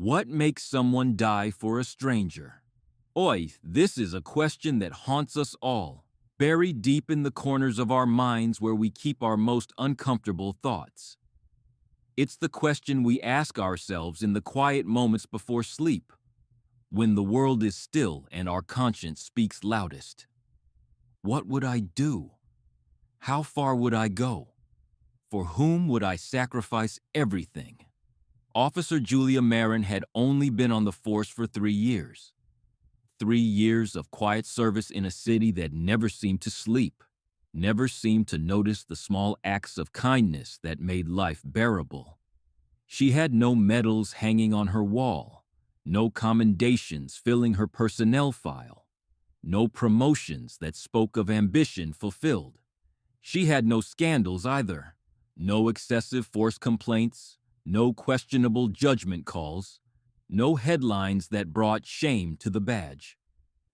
What makes someone die for a stranger? Oi, this is a question that haunts us all, buried deep in the corners of our minds where we keep our most uncomfortable thoughts. It's the question we ask ourselves in the quiet moments before sleep, when the world is still and our conscience speaks loudest. What would I do? How far would I go? For whom would I sacrifice everything? Officer Julia Maren had only been on the force for 3 years. 3 years of quiet service in a city that never seemed to sleep, never seemed to notice the small acts of kindness that made life bearable. She had no medals hanging on her wall, no commendations filling her personnel file, no promotions that spoke of ambition fulfilled. She had no scandals either, no excessive force complaints, no questionable judgment calls, no headlines that brought shame to the badge.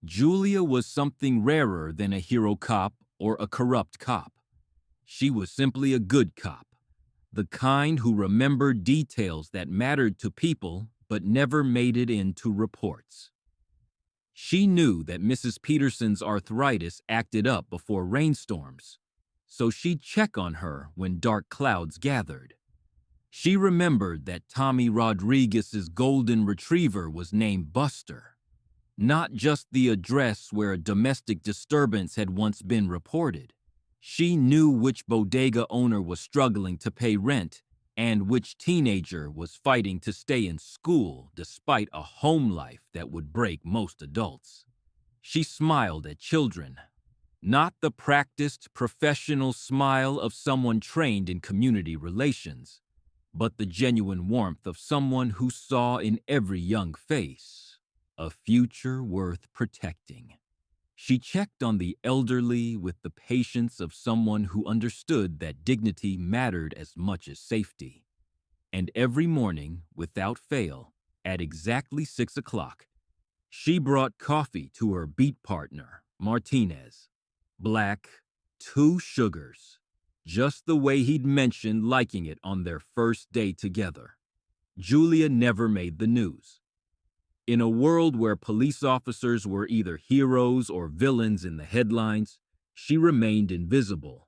Julia was something rarer than a hero cop or a corrupt cop. She was simply a good cop, the kind who remembered details that mattered to people but never made it into reports. She knew that Mrs. Peterson's arthritis acted up before rainstorms, so she'd check on her when dark clouds gathered. She remembered that Tommy Rodriguez's golden retriever was named Buster, not just the address where a domestic disturbance had once been reported. She knew which bodega owner was struggling to pay rent and which teenager was fighting to stay in school despite a home life that would break most adults. She smiled at children, not the practiced professional smile of someone trained in community relations, but the genuine warmth of someone who saw in every young face a future worth protecting. She checked on the elderly with the patience of someone who understood that dignity mattered as much as safety. And every morning, without fail, at exactly 6 o'clock, she brought coffee to her beat partner, Martinez. Black, 2 sugars, just the way he'd mentioned liking it on their first day together. Julia never made the news. In a world where police officers were either heroes or villains in the headlines, she remained invisible,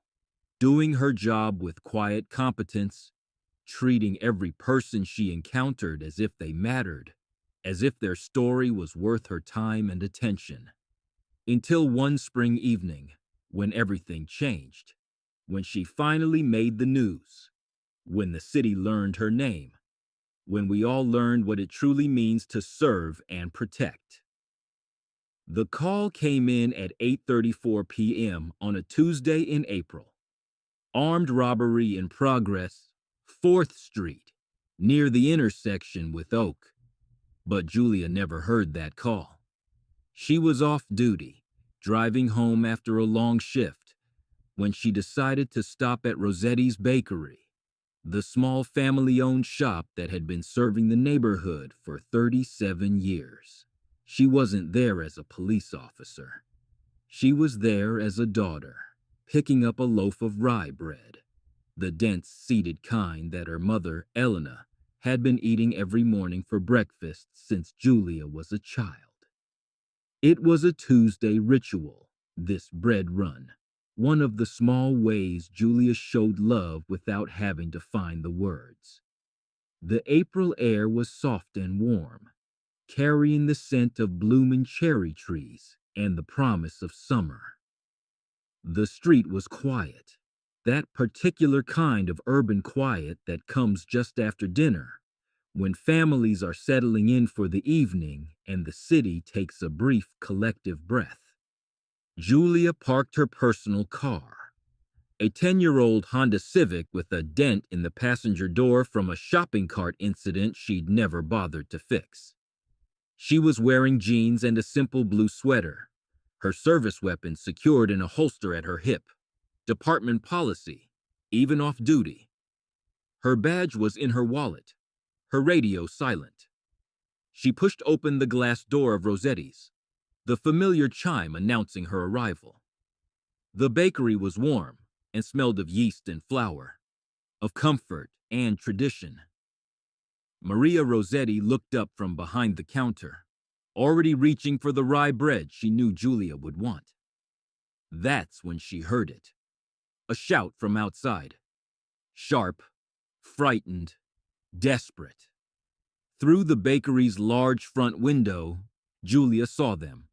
doing her job with quiet competence, treating every person she encountered as if they mattered, as if their story was worth her time and attention. Until one spring evening, when everything changed, when she finally made the news, when the city learned her name, when we all learned what it truly means to serve and protect. The call came in at 8:34 p.m. on a Tuesday in April. Armed robbery in progress, 4th Street, near the intersection with Oak. But Julia never heard that call. She was off duty, driving home after a long shift, when she decided to stop at Rossetti's Bakery, the small family-owned shop that had been serving the neighborhood for 37 years. She wasn't there as a police officer. She was there as a daughter, picking up a loaf of rye bread, the dense, seeded kind that her mother, Elena, had been eating every morning for breakfast since Julia was a child. It was a Tuesday ritual, this bread run. One of the small ways Julia showed love without having to find the words. The April air was soft and warm, carrying the scent of blooming cherry trees and the promise of summer. The street was quiet, that particular kind of urban quiet that comes just after dinner, when families are settling in for the evening and the city takes a brief collective breath. Julia parked her personal car, a 10-year-old Honda Civic with a dent in the passenger door from a shopping cart incident she'd never bothered to fix. She was wearing jeans and a simple blue sweater, her service weapon secured in a holster at her hip. Department policy, even off duty. Her badge was in her wallet, her radio silent. She pushed open the glass door of Rossetti's, the familiar chime announcing her arrival. The bakery was warm and smelled of yeast and flour, of comfort and tradition. Maria Rossetti looked up from behind the counter, already reaching for the rye bread she knew Julia would want. That's when she heard it. A shout from outside. Sharp, frightened, desperate. Through the bakery's large front window, Julia saw them.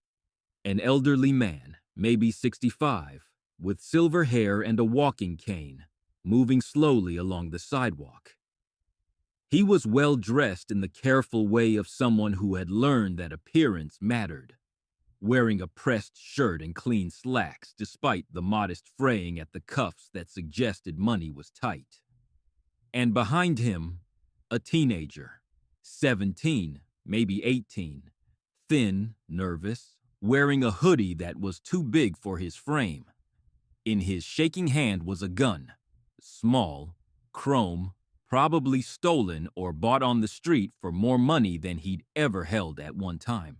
An elderly man, maybe 65, with silver hair and a walking cane, moving slowly along the sidewalk. He was well dressed in the careful way of someone who had learned that appearance mattered, wearing a pressed shirt and clean slacks despite the modest fraying at the cuffs that suggested money was tight. And behind him, a teenager, 17, maybe 18, thin, nervous, wearing a hoodie that was too big for his frame. In his shaking hand was a gun, small, chrome, probably stolen or bought on the street for more money than he'd ever held at one time.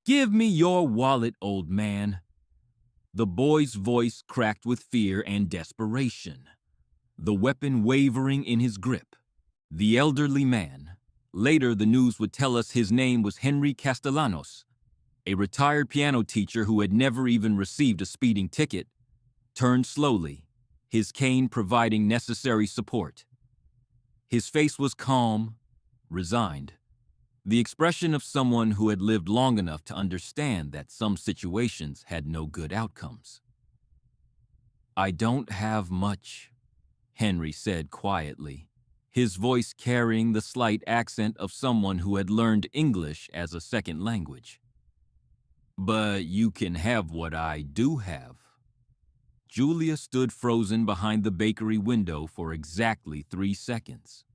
"Give me your wallet, old man." The boy's voice cracked with fear and desperation, the weapon wavering in his grip. The elderly man, later the news would tell us his name was Henry Castellanos, a retired piano teacher who had never even received a speeding ticket, turned slowly, his cane providing necessary support. His face was calm, resigned, the expression of someone who had lived long enough to understand that some situations had no good outcomes. "I don't have much," Henry said quietly, his voice carrying the slight accent of someone who had learned English as a second language. "But you can have what I do have." Julia stood frozen behind the bakery window for exactly 3 seconds.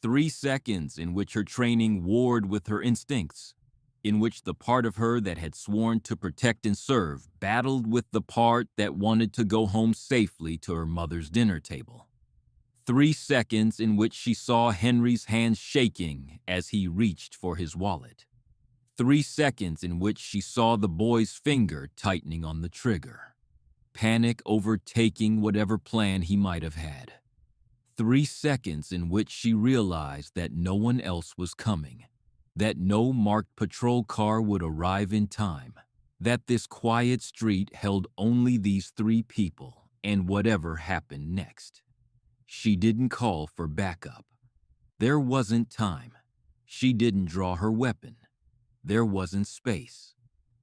3 seconds in which her training warred with her instincts, in which the part of her that had sworn to protect and serve battled with the part that wanted to go home safely to her mother's dinner table. 3 seconds in which she saw Henry's hands shaking as he reached for his wallet. 3 seconds in which she saw the boy's finger tightening on the trigger, panic overtaking whatever plan he might have had. 3 seconds in which she realized that no one else was coming, that no marked patrol car would arrive in time, that this quiet street held only these 3 people and whatever happened next. She didn't call for backup. There wasn't time. She didn't draw her weapon. There wasn't space.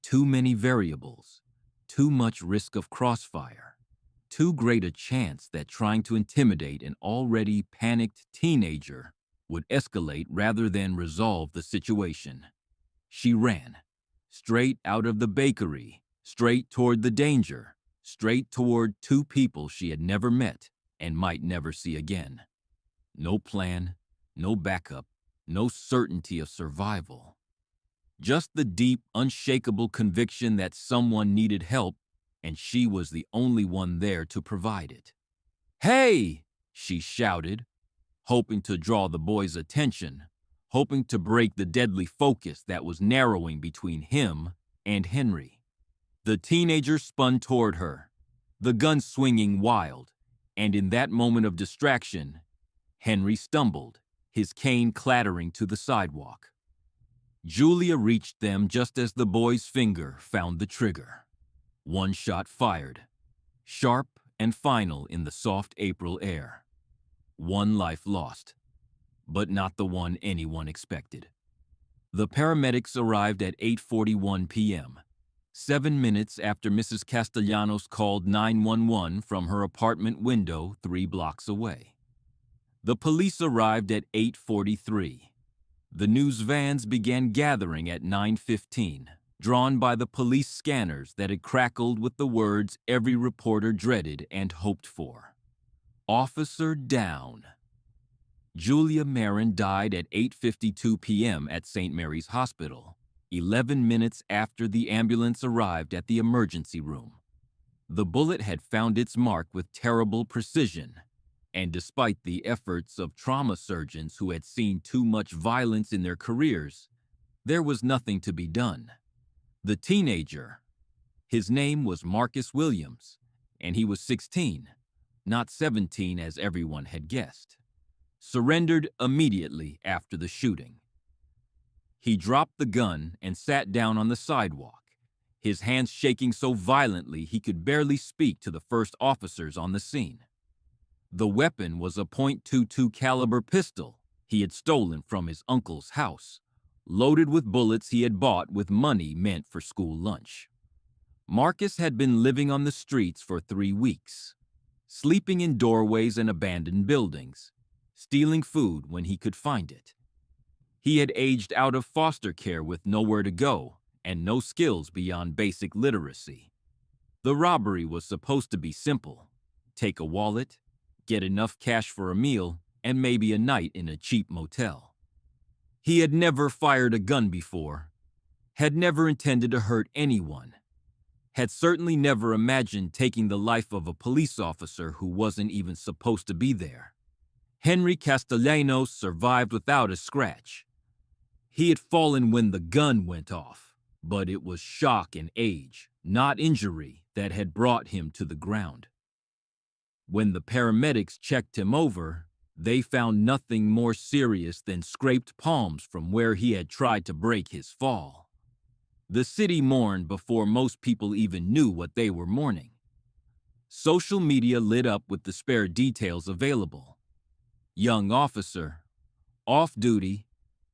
Too many variables. Too much risk of crossfire. Too great a chance that trying to intimidate an already panicked teenager would escalate rather than resolve the situation. She ran, straight out of the bakery, straight toward the danger, straight toward 2 people she had never met and might never see again. No plan, no backup, no certainty of survival. Just the deep, unshakable conviction that someone needed help, and she was the only one there to provide it. "Hey!" she shouted, hoping to draw the boy's attention, hoping to break the deadly focus that was narrowing between him and Henry. The teenager spun toward her, the gun swinging wild, and in that moment of distraction, Henry stumbled, his cane clattering to the sidewalk. Julia reached them just as the boy's finger found the trigger. One shot fired, sharp and final in the soft April air. One life lost, but not the one anyone expected. The paramedics arrived at 8:41 p.m., 7 minutes after Mrs. Castellanos called 911 from her apartment window 3 blocks away. The police arrived at 8:43. The news vans began gathering at 9:15, drawn by the police scanners that had crackled with the words every reporter dreaded and hoped for. "Officer down." Julia Maren died at 8:52 p.m. at St. Mary's Hospital, 11 minutes after the ambulance arrived at the emergency room. The bullet had found its mark with terrible precision, and despite the efforts of trauma surgeons who had seen too much violence in their careers, there was nothing to be done. The teenager, his name was Marcus Williams, and he was 16, not 17 as everyone had guessed. surrendered immediately after the shooting. He dropped the gun and sat down on the sidewalk, his hands shaking so violently he could barely speak to the first officers on the scene. The weapon was a .22 caliber pistol he had stolen from his uncle's house, loaded with bullets he had bought with money meant for school lunch. Marcus had been living on the streets for 3 weeks, sleeping in doorways and abandoned buildings, stealing food when he could find it. He had aged out of foster care with nowhere to go and no skills beyond basic literacy. The robbery was supposed to be simple: take a wallet, get enough cash for a meal, and maybe a night in a cheap motel. He had never fired a gun before, had never intended to hurt anyone, had certainly never imagined taking the life of a police officer who wasn't even supposed to be there. Henry Castellanos survived without a scratch. He had fallen when the gun went off, but it was shock and age, not injury, that had brought him to the ground. When the paramedics checked him over, they found nothing more serious than scraped palms from where he had tried to break his fall. The city mourned before most people even knew what they were mourning. Social media lit up with the spare details available. Young officer, off duty,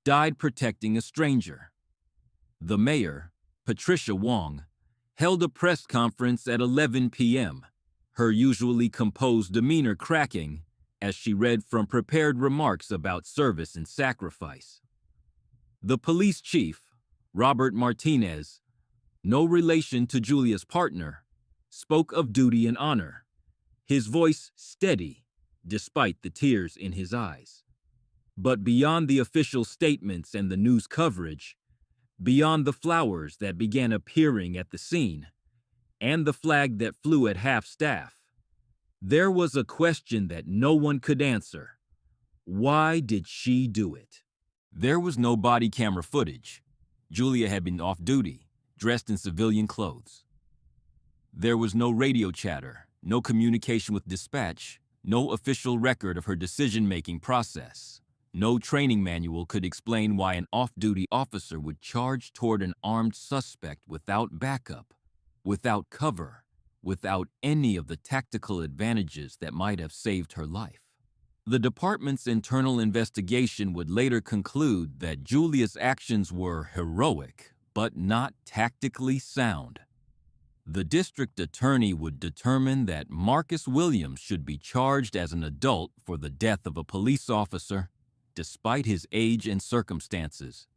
died protecting a stranger. The mayor, Patricia Wong, held a press conference at 11 p.m., her usually composed demeanor cracking as she read from prepared remarks about service and sacrifice. The police chief, Robert Martinez, no relation to Julia's partner, spoke of duty and honor, his voice steady despite the tears in his eyes. But beyond the official statements and the news coverage, beyond the flowers that began appearing at the scene, and the flag that flew at half-staff, there was a question that no one could answer. Why did she do it? There was no body camera footage. Julia had been off duty, dressed in civilian clothes. There was no radio chatter, no communication with dispatch, no official record of her decision-making process. No training manual could explain why an off-duty officer would charge toward an armed suspect without backup, without cover, without any of the tactical advantages that might have saved her life. The department's internal investigation would later conclude that Julia's actions were heroic, but not tactically sound. The district attorney would determine that Marcus Williams should be charged as an adult for the death of a police officer, despite his age and circumstances.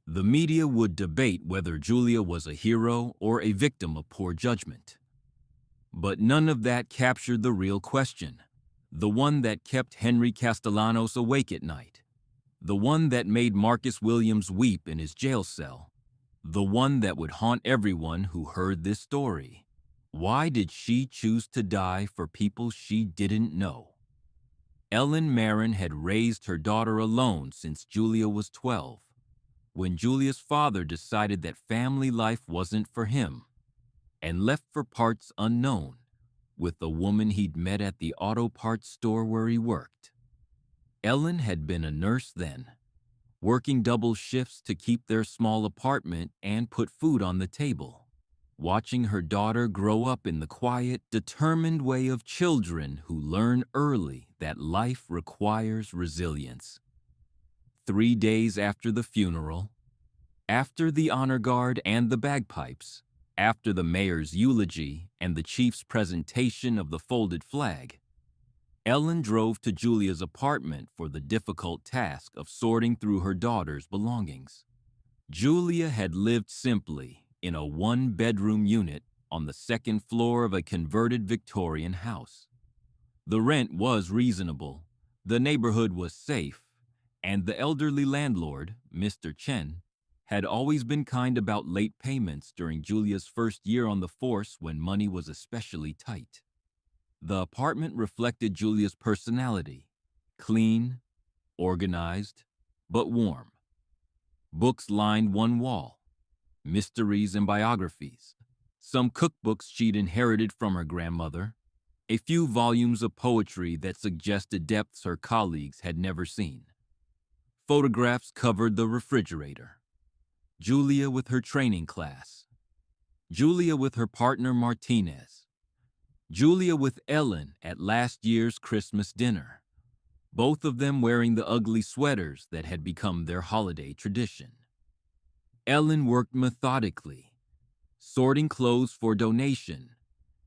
The media would debate whether Julia was a hero or a victim of poor judgment. But none of that captured the real question, the one that kept Henry Castellanos awake at night, the one that made Marcus Williams weep in his jail cell, the one that would haunt everyone who heard this story. Why did she choose to die for people she didn't know? Ellen Maren had raised her daughter alone since Julia was 12. When Julia's father decided that family life wasn't for him and left for parts unknown with the woman he'd met at the auto parts store where he worked. Ellen had been a nurse then, working double shifts to keep their small apartment and put food on the table. Watching her daughter grow up in the quiet, determined way of children who learn early that life requires resilience. 3 days after the funeral, after the honor guard and the bagpipes, after the mayor's eulogy and the chief's presentation of the folded flag, Ellen drove to Julia's apartment for the difficult task of sorting through her daughter's belongings. Julia had lived simply in a 1-bedroom unit on the 2nd floor of a converted Victorian house. The rent was reasonable, the neighborhood was safe, and the elderly landlord, Mr. Chen, had always been kind about late payments during Julia's first year on the force when money was especially tight. The apartment reflected Julia's personality, clean, organized, but warm. Books lined one wall, mysteries and biographies, some cookbooks she'd inherited from her grandmother, A few volumes of poetry that suggested depths her colleagues had never seen. Photographs covered the refrigerator. Julia with her training class. Julia with her partner Martinez. Julia with Ellen at last year's Christmas dinner, both of them wearing the ugly sweaters that had become their holiday tradition. Ellen worked methodically, sorting clothes for donation,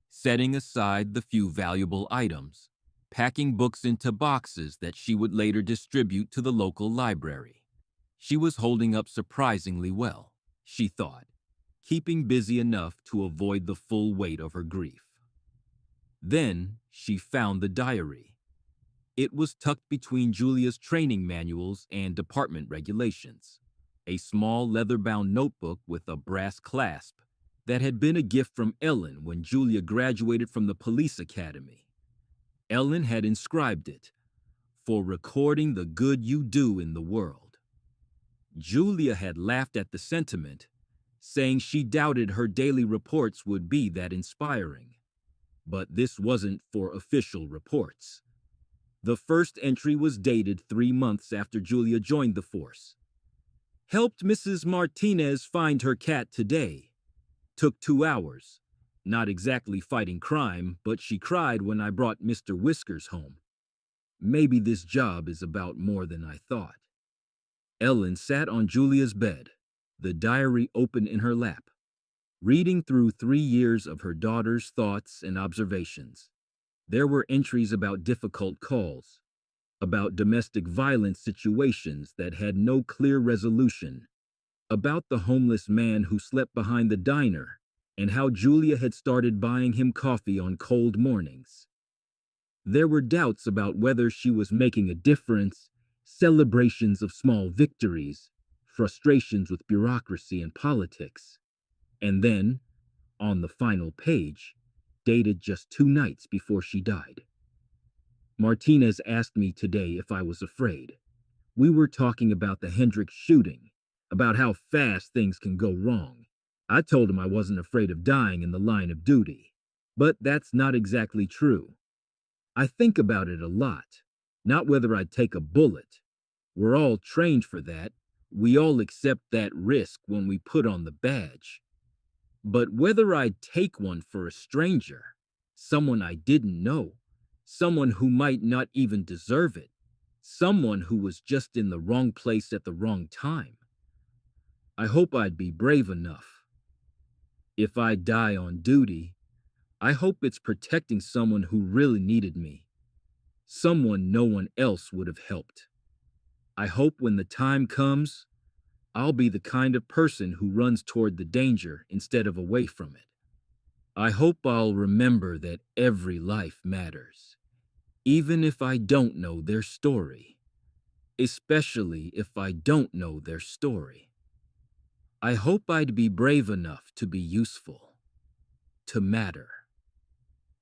setting aside the few valuable items, packing books into boxes that she would later distribute to the local library. She was holding up surprisingly well, she thought, keeping busy enough to avoid the full weight of her grief. Then she found the diary. It was tucked between Julia's training manuals and department regulations, a small leather-bound notebook with a brass clasp that had been a gift from Ellen when Julia graduated from the police academy. Ellen had inscribed it, "For recording the good you do in the world." Julia had laughed at the sentiment, saying she doubted her daily reports would be that inspiring. But this wasn't for official reports. The first entry was dated 3 months after Julia joined the force. Helped Mrs. Martinez find her cat today. Took 2 hours. Not exactly fighting crime, but she cried when I brought Mr. Whiskers home. Maybe this job is about more than I thought. Ellen sat on Julia's bed, the diary open in her lap, reading through 3 years of her daughter's thoughts and observations. There were entries about difficult calls, about domestic violence situations that had no clear resolution, about the homeless man who slept behind the diner, and how Julia had started buying him coffee on cold mornings. There were doubts about whether she was making a difference, celebrations of small victories, frustrations with bureaucracy and politics. And then, on the final page, dated just 2 nights before she died. Martinez asked me today if I was afraid. We were talking about the Hendricks shooting, about how fast things can go wrong. I told him I wasn't afraid of dying in the line of duty. But that's not exactly true. I think about it a lot, not whether I'd take a bullet. We're all trained for that. We all accept that risk when we put on the badge. But whether I'd take one for a stranger, someone I didn't know, someone who might not even deserve it, someone who was just in the wrong place at the wrong time. I hope I'd be brave enough. If I die on duty, I hope it's protecting someone who really needed me, someone no one else would have helped. I hope when the time comes, I'll be the kind of person who runs toward the danger instead of away from it. I hope I'll remember that every life matters, even if I don't know their story, especially if I don't know their story. I hope I'd be brave enough to be useful, to matter,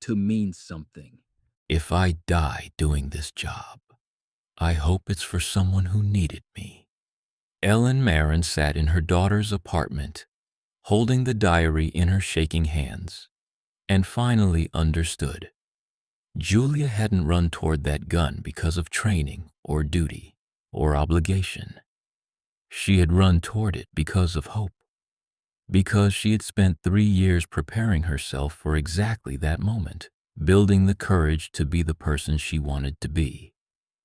to mean something. If I die doing this job, I hope it's for someone who needed me. Ellen Maren sat in her daughter's apartment, holding the diary in her shaking hands, and finally understood. Julia hadn't run toward that gun because of training or duty or obligation. She had run toward it because of hope, because she had spent 3 years preparing herself for exactly that moment, building the courage to be the person she wanted to be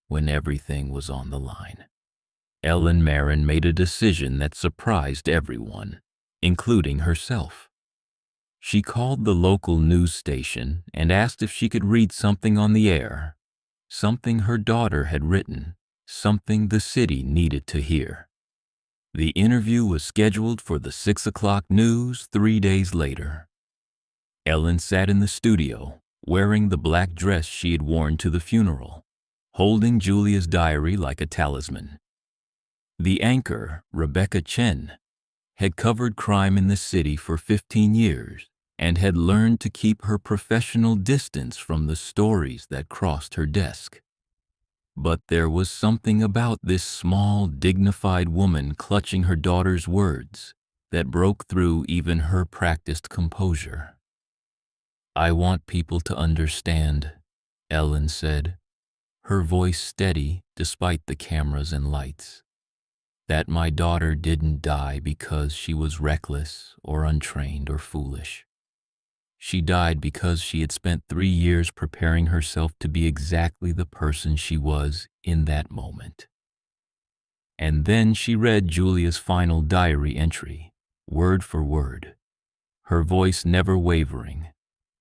when everything was on the line. Ellen Maren made a decision that surprised everyone, including herself. She called the local news station and asked if she could read something on the air, something her daughter had written, something the city needed to hear. The interview was scheduled for the 6 o'clock news 3 days later. Ellen sat in the studio, wearing the black dress she had worn to the funeral, holding Julia's diary like a talisman. The anchor, Rebecca Chen, had covered crime in the city for 15 years and had learned to keep her professional distance from the stories that crossed her desk. But there was something about this small, dignified woman clutching her daughter's words that broke through even her practiced composure. I want people to understand, Ellen said, her voice steady despite the cameras and lights, that my daughter didn't die because she was reckless or untrained or foolish. She died because she had spent 3 years preparing herself to be exactly the person she was in that moment. And then she read Julia's final diary entry, word for word, her voice never wavering,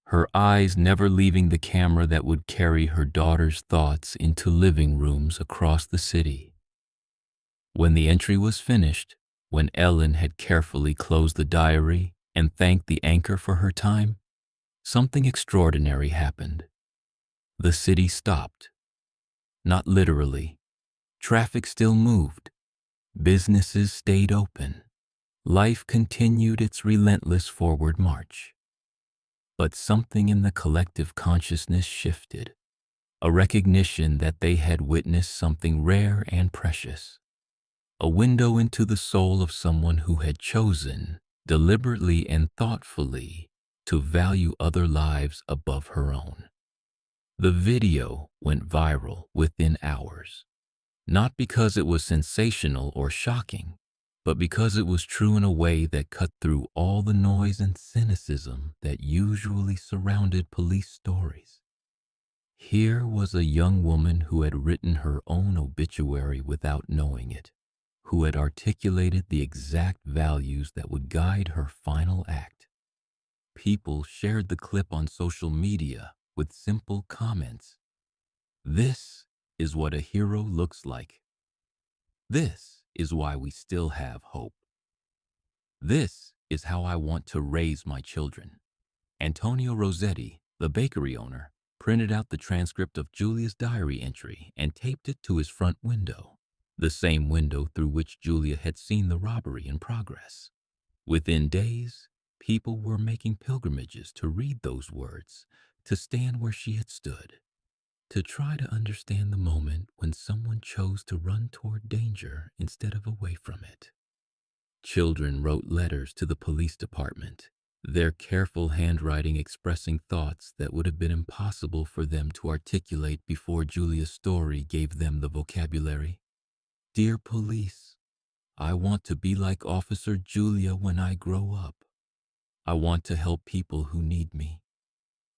her eyes never leaving the camera that would carry her daughter's thoughts into living rooms across the city. When the entry was finished, when Ellen had carefully closed the diary and thanked the anchor for her time, something extraordinary happened. The city stopped. Not literally. Traffic still moved. Businesses stayed open. Life continued its relentless forward march. But something in the collective consciousness shifted, a recognition that they had witnessed something rare and precious, a window into the soul of someone who had chosen, deliberately and thoughtfully, to value other lives above her own. The video went viral within hours, not because it was sensational or shocking, but because it was true in a way that cut through all the noise and cynicism that usually surrounded police stories. Here was a young woman who had written her own obituary without knowing it, who had articulated the exact values that would guide her final act. People shared the clip on social media with simple comments. This is what a hero looks like. This is why we still have hope. This is how I want to raise my children. Antonio Rossetti, the bakery owner, printed out the transcript of Julia's diary entry and taped it to his front window, the same window through which Julia had seen the robbery in progress. Within days, people were making pilgrimages to read those words, to stand where she had stood, to try to understand the moment when someone chose to run toward danger instead of away from it. Children wrote letters to the police department, their careful handwriting expressing thoughts that would have been impossible for them to articulate before Julia's story gave them the vocabulary. Dear police, I want to be like Officer Julia when I grow up. I want to help people who need me.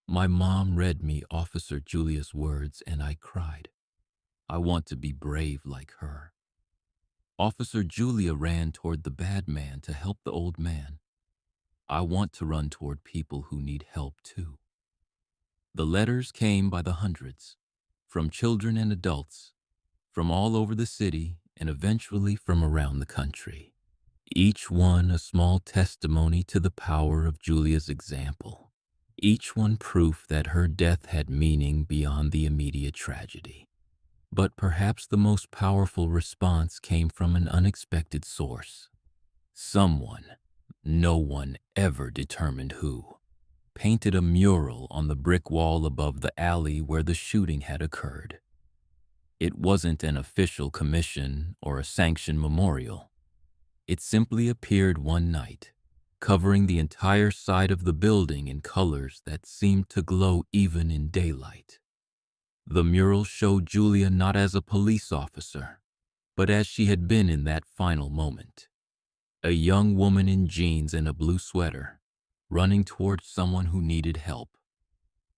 My mom read me Officer Julia's words and I cried. I want to be brave like her. Officer Julia ran toward the bad man to help the old man. I want to run toward people who need help too. The letters came by the hundreds, from children and adults, from all over the city and eventually from around the country. Each one a small testimony to the power of Julia's example. Each one proof that her death had meaning beyond the immediate tragedy. But perhaps the most powerful response came from an unexpected source. Someone, no one ever determined who, painted a mural on the brick wall above the alley where the shooting had occurred. It wasn't an official commission or a sanctioned memorial. It simply appeared one night, covering the entire side of the building in colors that seemed to glow even in daylight. The mural showed Julia not as a police officer, but as she had been in that final moment. A young woman in jeans and a blue sweater, running towards someone who needed help.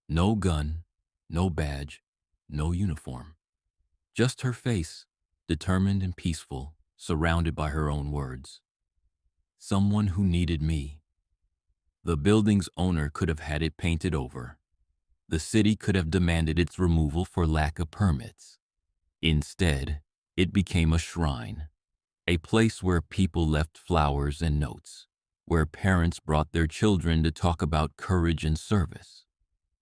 No gun, no badge, no uniform. Just her face, determined and peaceful, surrounded by her own words. Someone who needed me. The building's owner could have had it painted over. The city could have demanded its removal for lack of permits. Instead, it became a shrine, a place where people left flowers and notes, where parents brought their children to talk about courage and service,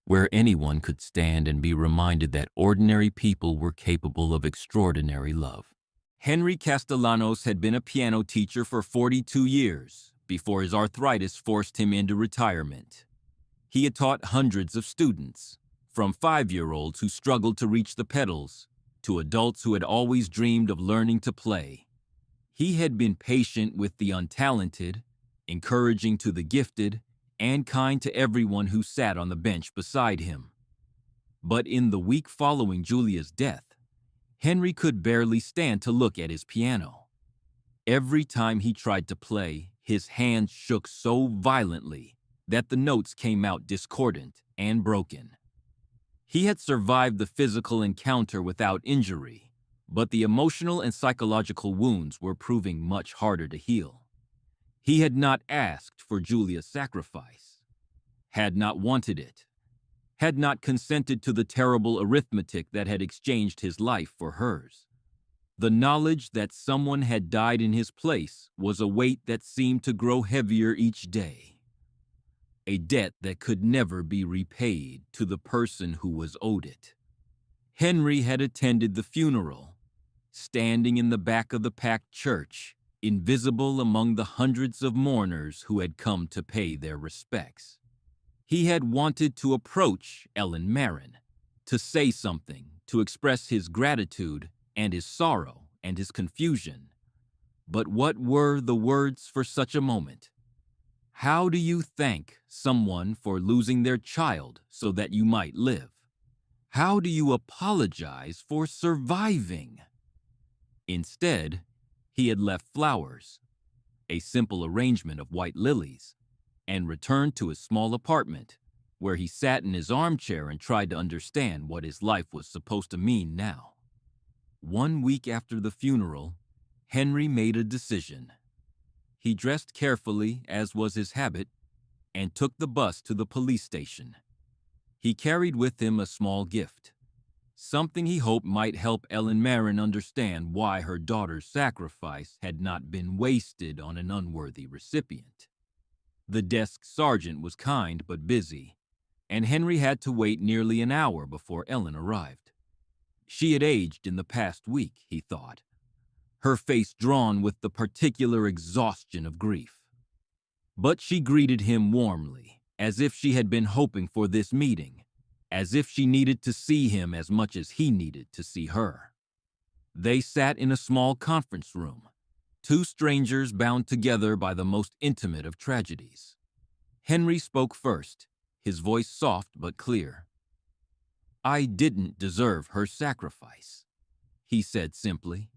where anyone could stand and be reminded that ordinary people were capable of extraordinary love. Henry Castellanos had been a piano teacher for 42 years before his arthritis forced him into retirement. He had taught hundreds of students, from 5-year-olds who struggled to reach the pedals to adults who had always dreamed of learning to play. He had been patient with the untalented, encouraging to the gifted, and kind to everyone who sat on the bench beside him. But in the week following Julia's death, Henry could barely stand to look at his piano. Every time he tried to play, his hands shook so violently that the notes came out discordant and broken. He had survived the physical encounter without injury, but the emotional and psychological wounds were proving much harder to heal. He had not asked for Julia's sacrifice, had not wanted it, had not consented to the terrible arithmetic that had exchanged his life for hers. The knowledge that someone had died in his place was a weight that seemed to grow heavier each day. A debt that could never be repaid to the person who was owed it. Henry had attended the funeral, standing in the back of the packed church, invisible among the hundreds of mourners who had come to pay their respects. He had wanted to approach Ellen Maren, to say something, to express his gratitude and his sorrow and his confusion. But what were the words for such a moment? How do you thank someone for losing their child so that you might live? How do you apologize for surviving? Instead, he had left flowers, a simple arrangement of white lilies, and returned to his small apartment, where he sat in his armchair and tried to understand what his life was supposed to mean now. 1 week after the funeral, Henry made a decision. He dressed carefully, as was his habit, and took the bus to the police station. He carried with him a small gift, something he hoped might help Ellen Maren understand why her daughter's sacrifice had not been wasted on an unworthy recipient. The desk sergeant was kind but busy, and Henry had to wait nearly an hour before Ellen arrived. She had aged in the past week, he thought, her face drawn with the particular exhaustion of grief. But she greeted him warmly, as if she had been hoping for this meeting, as if she needed to see him as much as he needed to see her. They sat in a small conference room, two strangers bound together by the most intimate of tragedies. Henry spoke first, his voice soft but clear. "I didn't deserve her sacrifice," he said simply.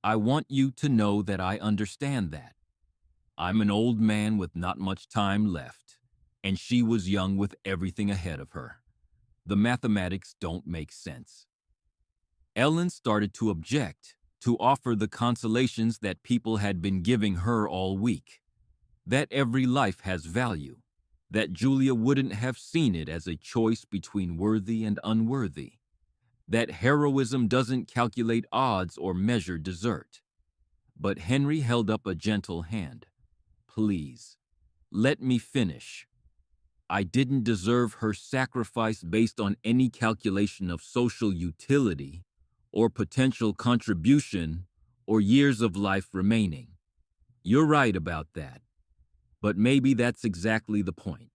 "I want you to know that I understand that. I'm an old man with not much time left, and she was young with everything ahead of her. The mathematics don't make sense." Ellen started to object, to offer the consolations that people had been giving her all week, that every life has value, that Julia wouldn't have seen it as a choice between worthy and unworthy, that heroism doesn't calculate odds or measure desert. But Henry held up a gentle hand. "Please, let me finish. I didn't deserve her sacrifice based on any calculation of social utility or potential contribution or years of life remaining. You're right about that. But maybe that's exactly the point."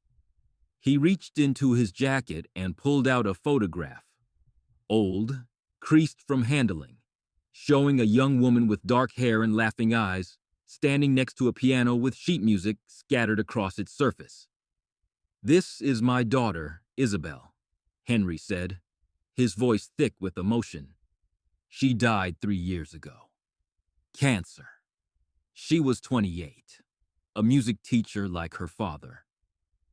He reached into his jacket and pulled out a photograph, old, creased from handling, showing a young woman with dark hair and laughing eyes, standing next to a piano with sheet music scattered across its surface. "This is my daughter, Isabel," Henry said, his voice thick with emotion. "She died 3 years ago. Cancer. She was 28, a music teacher like her father.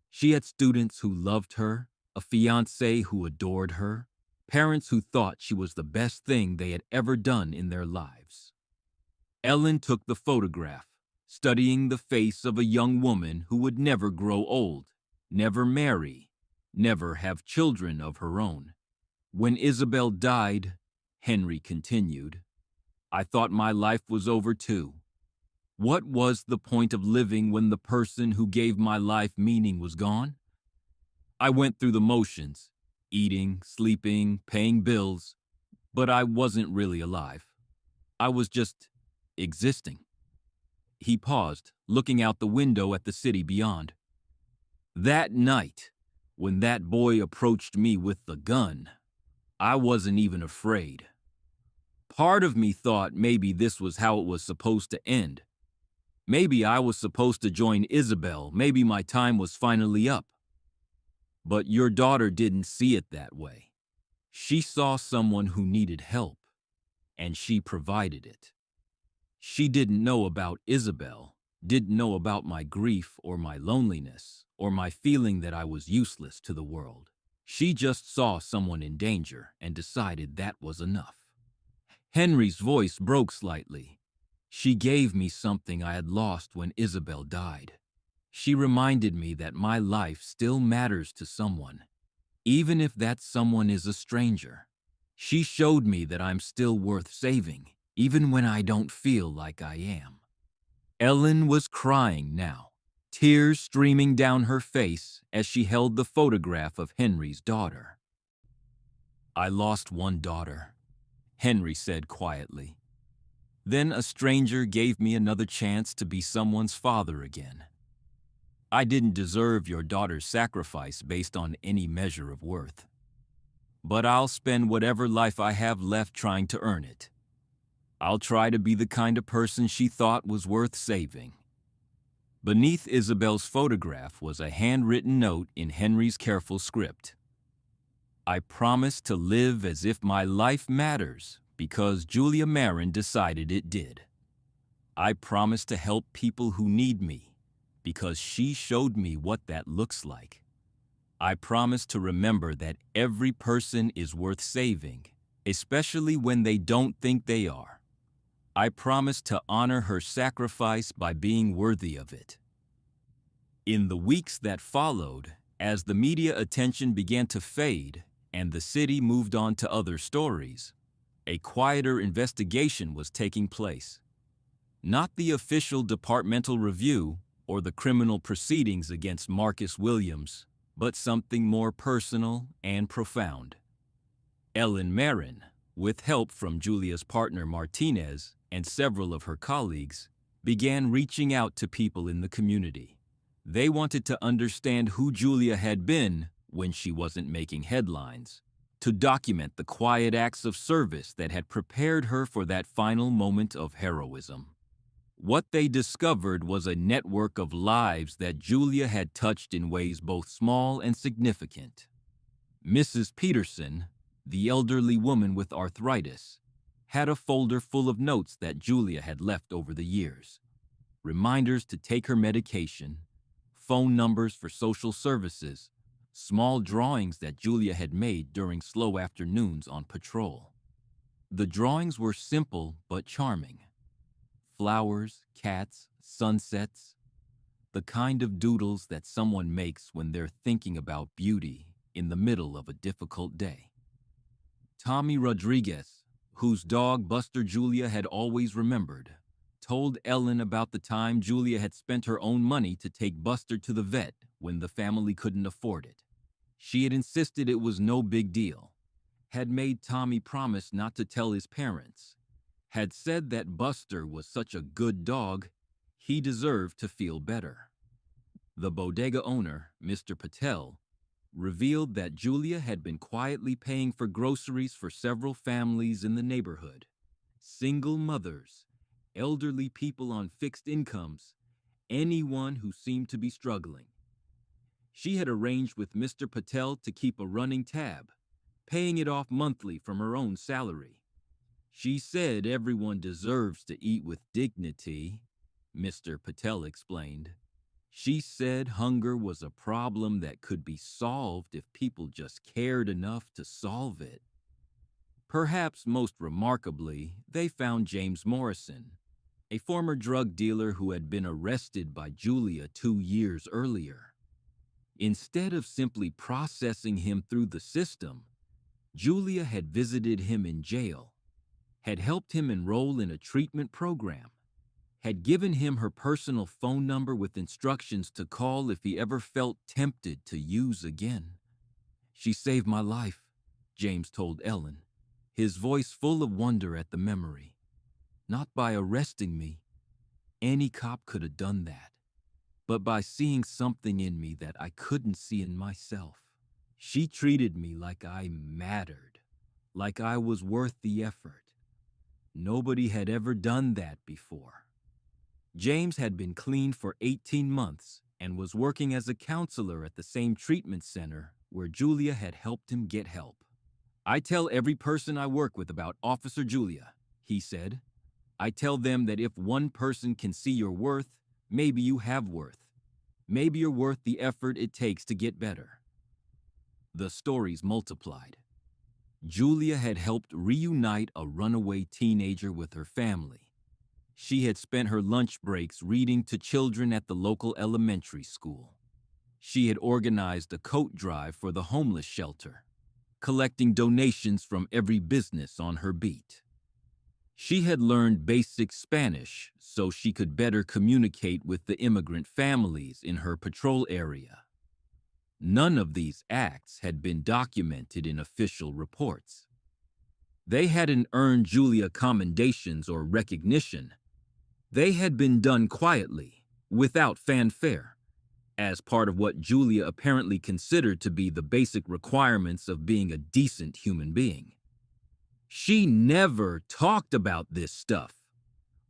She had students who loved her, a fiancé who adored her, parents who thought she was the best thing they had ever done in their lives." Ellen took the photograph, studying the face of a young woman who would never grow old, never marry, never have children of her own. "When Isabel died," Henry continued, "I thought my life was over too. What was the point of living when the person who gave my life meaning was gone? I went through the motions, eating, sleeping, paying bills, but I wasn't really alive. I was just existing." He paused, looking out the window at the city beyond. "That night, when that boy approached me with the gun, I wasn't even afraid. Part of me thought maybe this was how it was supposed to end. Maybe I was supposed to join Isabel. Maybe my time was finally up. But your daughter didn't see it that way. She saw someone who needed help, and she provided it. She didn't know about Isabel, didn't know about my grief or my loneliness or my feeling that I was useless to the world. She just saw someone in danger and decided that was enough. Henry's voice broke slightly. She gave me something I had lost when Isabel died. She reminded me that my life still matters to someone, even if that someone is a stranger. She showed me that I'm still worth saving, even when I don't feel like I am. Ellen was crying now, tears streaming down her face as she held the photograph of Henry's daughter. I lost one daughter, Henry said quietly. Then a stranger gave me another chance to be someone's father again. I didn't deserve your daughter's sacrifice based on any measure of worth. But I'll spend whatever life I have left trying to earn it. I'll try to be the kind of person she thought was worth saving. Beneath Isabel's photograph was a handwritten note in Henry's careful script. I promise to live as if my life matters because Julia Maren decided it did. I promise to help people who need me because she showed me what that looks like. I promise to remember that every person is worth saving, especially when they don't think they are. I promise to honor her sacrifice by being worthy of it. In the weeks that followed, as the media attention began to fade and the city moved on to other stories, a quieter investigation was taking place. Not the official departmental review or the criminal proceedings against Marcus Williams, but something more personal and profound. Ellen Maren, with help from Julia's partner Martinez and several of her colleagues, began reaching out to people in the community. They wanted to understand who Julia had been when she wasn't making headlines, to document the quiet acts of service that had prepared her for that final moment of heroism. What they discovered was a network of lives that Julia had touched in ways both small and significant. Mrs. Peterson, the elderly woman with arthritis, had a folder full of notes that Julia had left over the years. Reminders to take her medication, phone numbers for social services, small drawings that Julia had made during slow afternoons on patrol. The drawings were simple but charming. Flowers, cats, sunsets, the kind of doodles that someone makes when they're thinking about beauty in the middle of a difficult day. Tommy Rodriguez, whose dog Buster Julia had always remembered, told Ellen about the time Julia had spent her own money to take Buster to the vet when the family couldn't afford it. She had insisted it was no big deal, had made Tommy promise not to tell his parents, had said that Buster was such a good dog, he deserved to feel better. The bodega owner, Mr. Patel, revealed that Julia had been quietly paying for groceries for several families in the neighborhood. Single mothers, elderly people on fixed incomes, anyone who seemed to be struggling. She had arranged with Mr. Patel to keep a running tab, paying it off monthly from her own salary. She said everyone deserves to eat with dignity, Mr. Patel explained. She said hunger was a problem that could be solved if people just cared enough to solve it. Perhaps most remarkably, they found James Morrison, a former drug dealer who had been arrested by Julia 2 years earlier. Instead of simply processing him through the system, Julia had visited him in jail, had helped him enroll in a treatment program, had given him her personal phone number with instructions to call if he ever felt tempted to use again. She saved my life, James told Ellen, his voice full of wonder at the memory. Not by arresting me. Any cop could have done that. But by seeing something in me that I couldn't see in myself. She treated me like I mattered, like I was worth the effort. Nobody had ever done that before. James had been clean for 18 months and was working as a counselor at the same treatment center where Julia had helped him get help. "I tell every person I work with about Officer Julia," he said. "I tell them that if one person can see your worth, maybe you have worth. Maybe you're worth the effort it takes to get better." The stories multiplied. Julia had helped reunite a runaway teenager with her family. She had spent her lunch breaks reading to children at the local elementary school. She had organized a coat drive for the homeless shelter, collecting donations from every business on her beat. She had learned basic Spanish so she could better communicate with the immigrant families in her patrol area. None of these acts had been documented in official reports. They hadn't earned Julia commendations or recognition. They had been done quietly, without fanfare, as part of what Julia apparently considered to be the basic requirements of being a decent human being. "She never talked about this stuff,"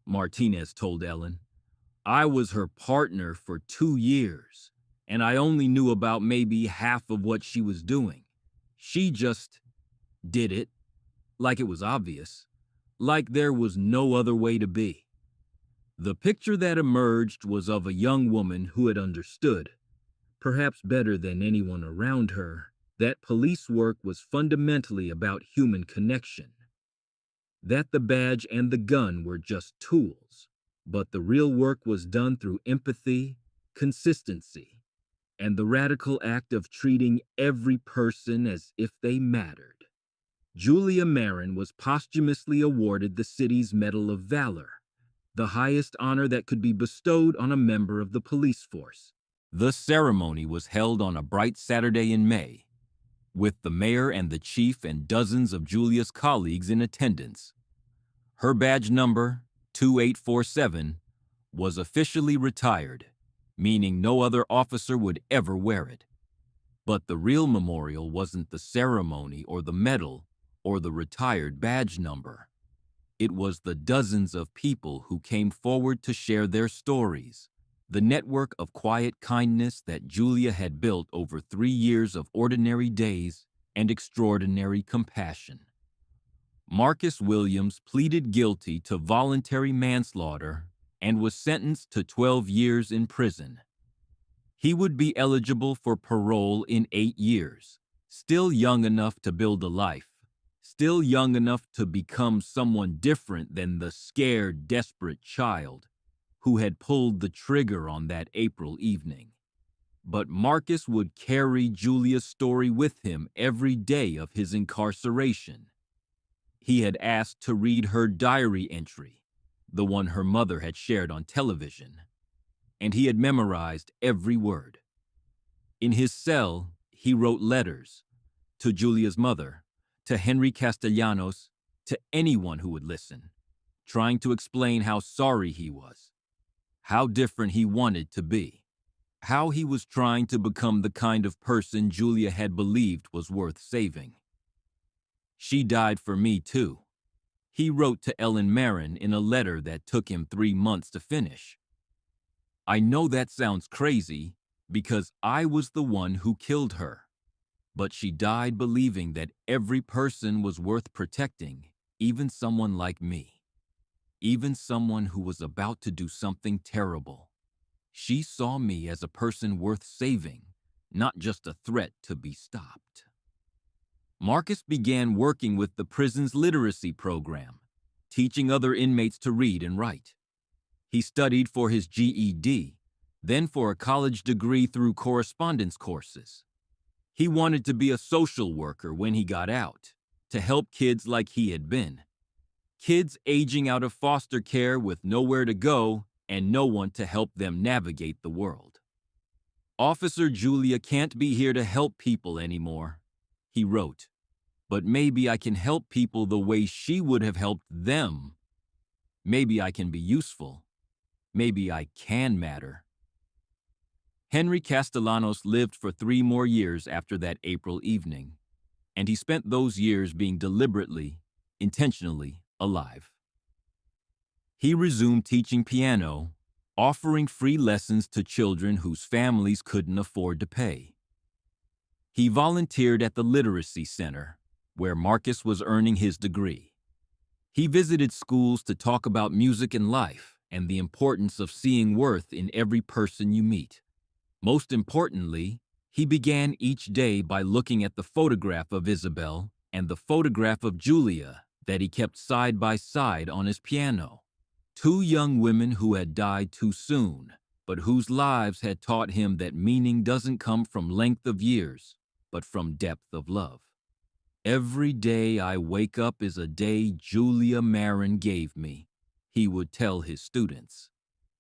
Martinez told Ellen. "I was her partner for 2 years, and I only knew about maybe half of what she was doing. She just did it, like it was obvious, like there was no other way to be." The picture that emerged was of a young woman who had understood, perhaps better than anyone around her, that police work was fundamentally about human connection. That the badge and the gun were just tools, but the real work was done through empathy, consistency, and the radical act of treating every person as if they mattered. Julia Maren was posthumously awarded the city's Medal of Valor, the highest honor that could be bestowed on a member of the police force. The ceremony was held on a bright Saturday in May, with the mayor and the chief and dozens of Julia's colleagues in attendance. Her badge number, 2847, was officially retired, meaning no other officer would ever wear it. But the real memorial wasn't the ceremony or the medal or the retired badge number. It was the dozens of people who came forward to share their stories, the network of quiet kindness that Julia had built over 3 years of ordinary days and extraordinary compassion. Marcus Williams pleaded guilty to voluntary manslaughter and was sentenced to 12 years in prison. He would be eligible for parole in 8 years, still young enough to build a life, still young enough to become someone different than the scared, desperate child who had pulled the trigger on that April evening. But Marcus would carry Julia's story with him every day of his incarceration. He had asked to read her diary entry, the one her mother had shared on television, and he had memorized every word. In his cell, he wrote letters to Julia's mother, to Henry Castellanos, to anyone who would listen, trying to explain how sorry he was, how different he wanted to be, how he was trying to become the kind of person Julia had believed was worth saving. "She died for me, too," he wrote to Ellen Maren in a letter that took him 3 months to finish. "I know that sounds crazy because I was the one who killed her, but she died believing that every person was worth protecting, even someone like me, even someone who was about to do something terrible. She saw me as a person worth saving, not just a threat to be stopped." Marcus began working with the prison's literacy program, teaching other inmates to read and write. He studied for his GED, then for a college degree through correspondence courses. He wanted to be a social worker when he got out, to help kids like he had been. Kids aging out of foster care with nowhere to go and no one to help them navigate the world. "Officer Julia can't be here to help people anymore," he wrote, "but maybe I can help people the way she would have helped them. Maybe I can be useful. Maybe I can matter." Henry Castellanos lived for 3 more years after that April evening, and he spent those years being deliberately, intentionally alive. He resumed teaching piano, offering free lessons to children whose families couldn't afford to pay. He volunteered at the Literacy Center, where Marcus was earning his degree. He visited schools to talk about music and life and the importance of seeing worth in every person you meet. Most importantly, he began each day by looking at the photograph of Isabel and the photograph of Julia that he kept side by side on his piano. Two young women who had died too soon, but whose lives had taught him that meaning doesn't come from length of years, but from depth of love. "Every day I wake up is a day Julia Maren gave me," he would tell his students.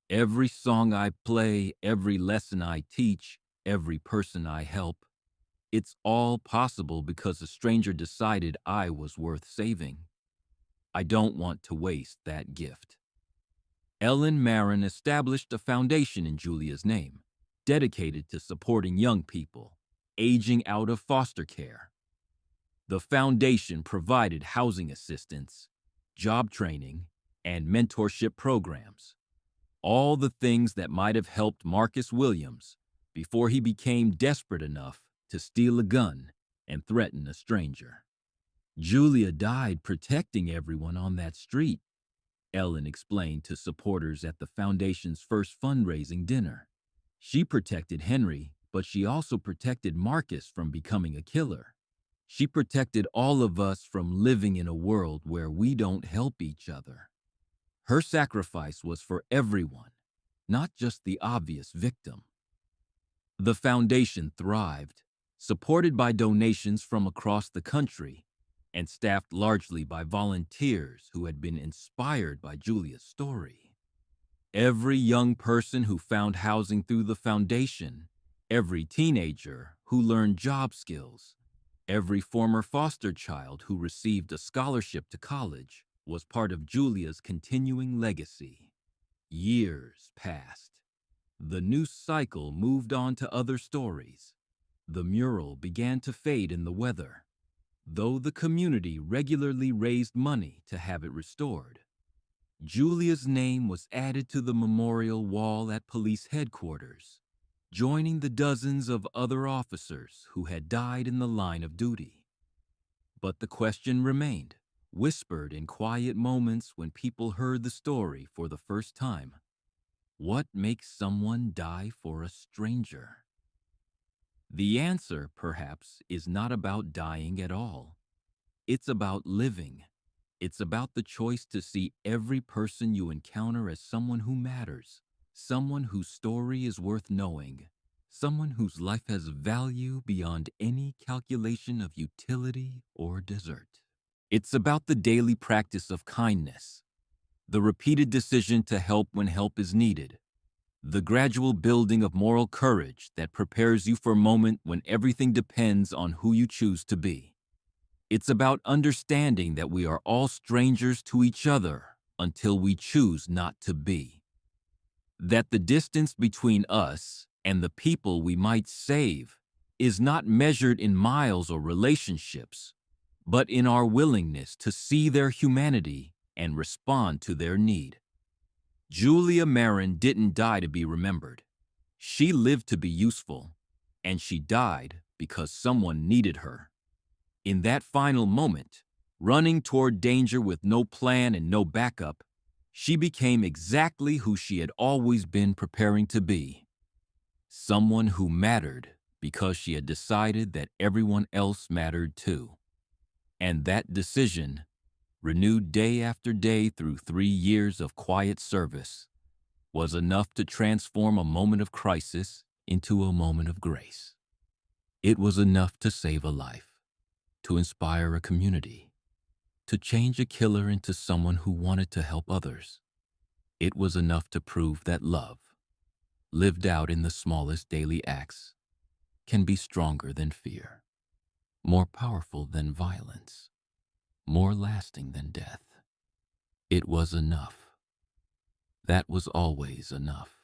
"Every song I play, every lesson I teach, every person I help, it's all possible because a stranger decided I was worth saving. I don't want to waste that gift." Ellen Maren established a foundation in Julia's name, dedicated to supporting young people aging out of foster care. The foundation provided housing assistance, job training, and mentorship programs, all the things that might have helped Marcus Williams before he became desperate enough to steal a gun and threaten a stranger. "Julia died protecting everyone on that street," Ellen explained to supporters at the foundation's first fundraising dinner. "She protected Henry, but she also protected Marcus from becoming a killer. She protected all of us from living in a world where we don't help each other. Her sacrifice was for everyone, not just the obvious victim." The foundation thrived, supported by donations from across the country and staffed largely by volunteers who had been inspired by Julia's story. Every young person who found housing through the foundation, every teenager who learned job skills, every former foster child who received a scholarship to college was part of Julia's continuing legacy. Years passed. The news cycle moved on to other stories. The mural began to fade in the weather, though the community regularly raised money to have it restored. Julia's name was added to the memorial wall at police headquarters, joining the dozens of other officers who had died in the line of duty. But the question remained, whispered in quiet moments when people heard the story for the first time. What makes someone die for a stranger? The answer, perhaps, is not about dying at all. It's about living. It's about the choice to see every person you encounter as someone who matters, someone whose story is worth knowing, someone whose life has value beyond any calculation of utility or desert. It's about the daily practice of kindness, the repeated decision to help when help is needed, the gradual building of moral courage that prepares you for a moment when everything depends on who you choose to be. It's about understanding that we are all strangers to each other until we choose not to be. That the distance between us and the people we might save is not measured in miles or relationships, but in our willingness to see their humanity and respond to their need. Julia Maren didn't die to be remembered. She lived to be useful, and she died because someone needed her. In that final moment, running toward danger with no plan and no backup, she became exactly who she had always been preparing to be. Someone who mattered because she had decided that everyone else mattered too. And that decision, renewed day after day through 3 years of quiet service, was enough to transform a moment of crisis into a moment of grace. It was enough to save a life, to inspire a community, to change a killer into someone who wanted to help others. It was enough to prove that love, lived out in the smallest daily acts, can be stronger than fear, more powerful than violence, more lasting than death. It was enough. That was always enough.